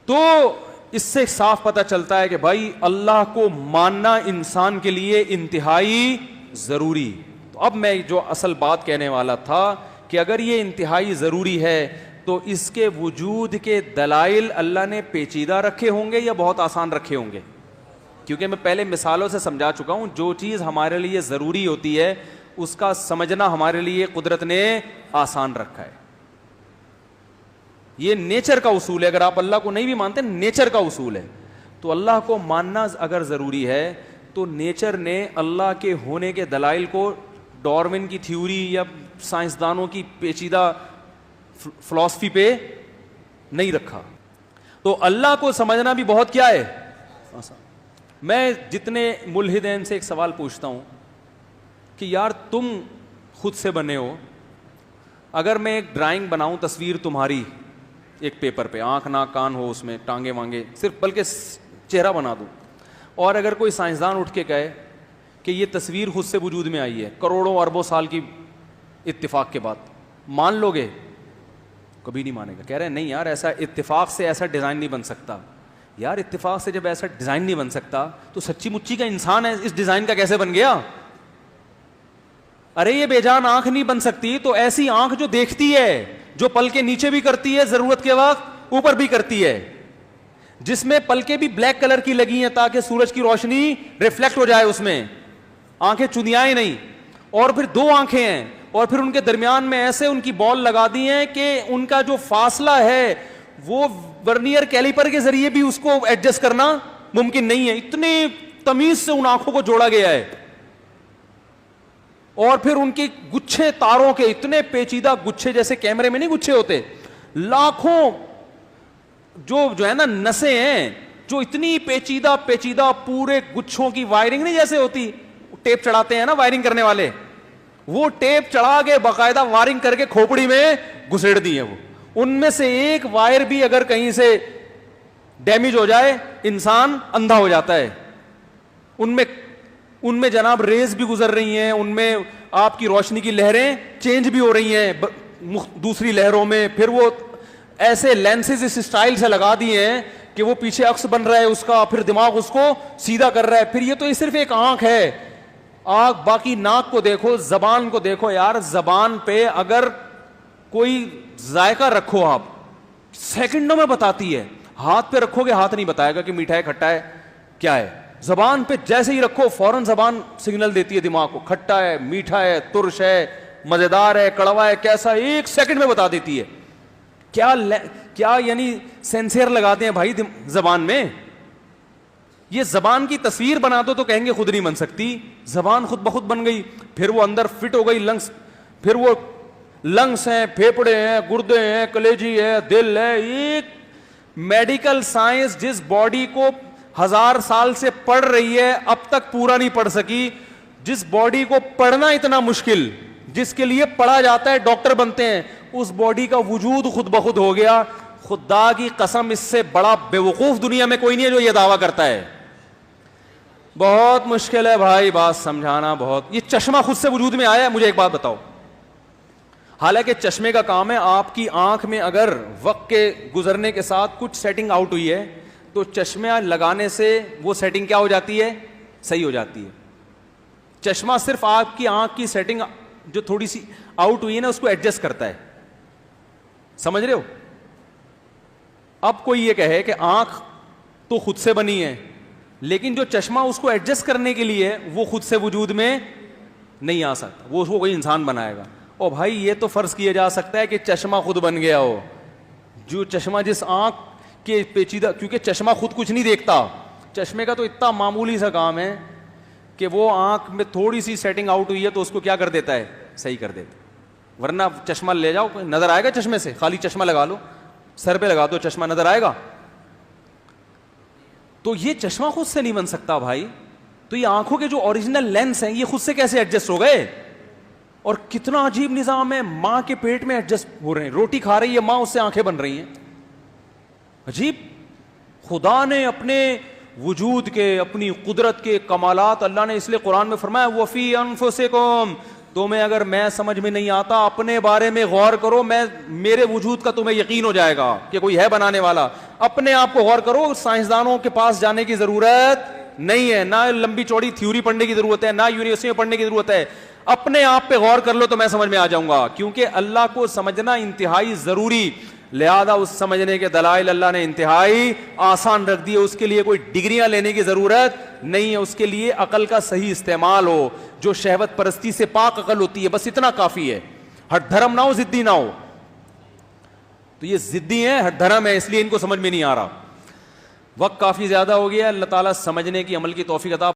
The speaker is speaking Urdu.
تو اس سے صاف پتہ چلتا ہے کہ بھائی اللہ کو ماننا انسان کے لیے انتہائی ضروری. تو اب میں جو اصل بات کہنے والا تھا کہ اگر یہ انتہائی ضروری ہے تو اس کے وجود کے دلائل اللہ نے پیچیدہ رکھے ہوں گے یا بہت آسان رکھے ہوں گے؟ کیونکہ میں پہلے مثالوں سے سمجھا چکا ہوں, جو چیز ہمارے لیے ضروری ہوتی ہے اس کا سمجھنا ہمارے لیے قدرت نے آسان رکھا ہے. یہ نیچر کا اصول ہے. اگر آپ اللہ کو نہیں بھی مانتے, نیچر کا اصول ہے. تو اللہ کو ماننا اگر ضروری ہے تو نیچر نے اللہ کے ہونے کے دلائل کو ڈارون کی تھیوری یا سائنسدانوں کی پیچیدہ فلسفی پہ نہیں رکھا. تو اللہ کو سمجھنا بھی بہت کیا ہے آسان. میں جتنے ملحدین سے ایک سوال پوچھتا ہوں کہ یار تم خود سے بنے ہو, اگر میں ایک ڈرائنگ بناؤں تصویر تمہاری ایک پیپر پہ, آنکھ ناک کان ہو اس میں, ٹانگیں وانگیں, صرف بلکہ چہرہ بنا دوں, اور اگر کوئی سائنسدان اٹھ کے کہے کہ یہ تصویر خود سے وجود میں آئی ہے کروڑوں اربوں سال کی اتفاق کے بعد, مان لو گے؟ کبھی نہیں مانے گا. کہہ رہے ہیں نہیں یار ایسا اتفاق سے ایسا ڈیزائن نہیں بن سکتا. یار اتفاق سے جب ایسا ڈیزائن نہیں بن سکتا تو سچی مچی کا انسان ہے اس ڈیزائن کا کیسے بن گیا؟ ارے یہ بے جان آنکھ نہیں بن سکتی تو ایسی آنکھ جو دیکھتی ہے, جو پل کے نیچے بھی کرتی ہے ضرورت کے وقت, اوپر بھی کرتی ہے, جس میں پلکیں بھی بلیک کلر کی لگی ہیں تاکہ سورج کی روشنی ریفلیکٹ ہو جائے اس میں, آنکھیں چنیائیں نہیں, اور پھر دو آنکھیں ہیں اور پھر ان کے درمیان میں ایسے ان کی بال لگا دی ہیں کہ ان کا جو فاصلہ ہے وہ ورنیئر کیلیپر کے ذریعے بھی اس کو ایڈجسٹ کرنا ممکن نہیں ہے. اتنے تمیز سے ان آنکھوں کو جوڑا گیا ہے. اور پھر ان کی گچھے تاروں کے اتنے پیچیدہ گچھے, جیسے کیمرے میں نہیں گچھے ہوتے, لاکھوں جو ہے نا نسیں ہیں جو اتنی پیچیدہ پیچیدہ پورے گچھوں کی وائرنگ نہیں جیسے ہوتی, ٹیپ چڑھاتے ہیں نا وائرنگ کرنے والے, وہ ٹیپ چڑھا کے باقاعدہ وائرنگ کر کے کھوپڑی میں گھسیڑ دی ہے. وہ ان میں سے ایک وائر بھی اگر کہیں سے ڈیمیج ہو جائے انسان اندھا ہو جاتا ہے. ان میں جناب ریز بھی گزر رہی ہیں, ان میں آپ کی روشنی کی لہریں چینج بھی ہو رہی ہیں دوسری لہروں میں. پھر وہ ایسے لینسز اس اسٹائل سے لگا دیے ہیں کہ وہ پیچھے عکس بن رہا ہے اس کا, پھر دماغ اس کو سیدھا کر رہا ہے. پھر یہ تو صرف ایک آنکھ ہے, آنکھ باقی ناک کو دیکھو, زبان کو دیکھو. یار زبان پہ اگر کوئی ذائقہ رکھو آپ, سیکنڈوں میں بتاتی ہے. ہاتھ پہ رکھو گے ہاتھ نہیں بتائے گا کہ میٹھا ہے کھٹا ہے کیا ہے. زبان پہ جیسے ہی رکھو فوراً زبان سگنل دیتی ہے دماغ کو, کھٹا ہے, میٹھا ہے, ترش ہے, مزیدار ہے, کڑوا ہے, کیسا, ایک سیکنڈ میں بتا دیتی ہے. کیا یعنی سینسر لگاتے ہیں بھائی زبان میں. یہ زبان کی تصویر بنا دو تو کہیں گے خود نہیں بن سکتی, زبان خود بخود بن گئی. پھر وہ اندر فٹ ہو گئی لنگس, پھر وہ لنگس ہیں, پھیپڑے ہیں, گردے ہیں, کلیجی ہے, دل ہے. ایک میڈیکل سائنس جس باڈی کو 1000 سال سے پڑھ رہی ہے اب تک پورا نہیں پڑھ سکی, جس باڈی کو پڑھنا اتنا مشکل, جس کے لیے پڑھا جاتا ہے ڈاکٹر بنتے ہیں, اس باڈی کا وجود خود بخود ہو گیا. خدا کی قسم اس سے بڑا بیوقوف دنیا میں کوئی نہیں ہے جو یہ دعویٰ کرتا ہے. بہت مشکل ہے بھائی بات سمجھانا بہت. یہ چشمہ خود سے وجود میں آیا ہے؟ مجھے ایک بات بتاؤ. حالانکہ چشمے کا کام ہے, آپ کی آنکھ میں اگر وقت کے گزرنے کے ساتھ کچھ سیٹنگ آؤٹ ہوئی ہے تو چشمہ لگانے سے وہ سیٹنگ کیا ہو جاتی ہے, صحیح ہو جاتی ہے. چشمہ صرف آپ کی آنکھ کی سیٹنگ جو تھوڑی سی آؤٹ ہوئی ہے نا اس کو ایڈجسٹ کرتا ہے. سمجھ رہے ہو؟ اب کوئی یہ کہے کہ آنکھ تو خود سے بنی ہے لیکن جو چشمہ اس کو ایڈجسٹ کرنے کے لیے وہ خود سے وجود میں نہیں آ سکتا, وہ اس کو کوئی انسان بنائے گا. او بھائی یہ تو فرض کیا جا سکتا ہے کہ چشمہ خود بن گیا ہو. جو چشمہ جس آنکھ کے پیچیدہ, کیونکہ چشمہ خود کچھ نہیں دیکھتا, چشمے کا تو اتنا معمولی سا کام ہے کہ وہ آنکھ میں تھوڑی سی سیٹنگ آؤٹ ہوئی ہے تو اس کو کیا کر دیتا ہے, صحیح کر دیتا. ورنہ چشمہ لے جاؤ نظر آئے گا چشمے سے, خالی چشمہ لگا لو, سر پہ لگا دو چشمہ, نظر آئے گا؟ تو یہ چشمہ خود سے نہیں بن سکتا بھائی. تو یہ آنکھوں کے جو اوریجنل لینس ہیں یہ خود سے کیسے ایڈجسٹ ہو گئے؟ اور کتنا عجیب نظام ہے, ماں کے پیٹ میں ایڈجسٹ ہو رہے ہیں, روٹی کھا رہی ہے ماں, اس سے آنکھیں بن رہی ہیں. عجیب. خدا نے اپنے وجود کے, اپنی قدرت کے کمالات اللہ نے اس لیے قرآن میں فرمایا وفی انفسکم, تمہیں اگر میں سمجھ میں نہیں آتا اپنے بارے میں غور کرو, میرے وجود کا تمہیں یقین ہو جائے گا کہ کوئی ہے بنانے والا. اپنے آپ کو غور کرو, سائنسدانوں کے پاس جانے کی ضرورت نہیں ہے, نہ لمبی چوڑی تھیوری پڑھنے کی ضرورت ہے, نہ یونیورسٹی میں پڑھنے کی ضرورت ہے. اپنے آپ پہ غور کر لو تو میں سمجھ میں آ جاؤں گا, کیونکہ اللہ کو سمجھنا انتہائی ضروری, لہذا اس سمجھنے کے دلائل اللہ نے انتہائی آسان رکھ دیے. اس کے لیے کوئی ڈگریاں لینے کی ضرورت نہیں ہے, اس کے لیے عقل کا صحیح استعمال ہو, جو شہوت پرستی سے پاک عقل ہوتی ہے, بس اتنا کافی ہے. ہٹ دھرم نہ ہو, ضدی نہ ہو. تو یہ ضدی ہیں, ہٹ دھرم ہے, اس لیے ان کو سمجھ میں نہیں آ رہا. وقت کافی زیادہ ہو گیا, اللہ تعالیٰ سمجھنے کی عمل کی توفیق عطا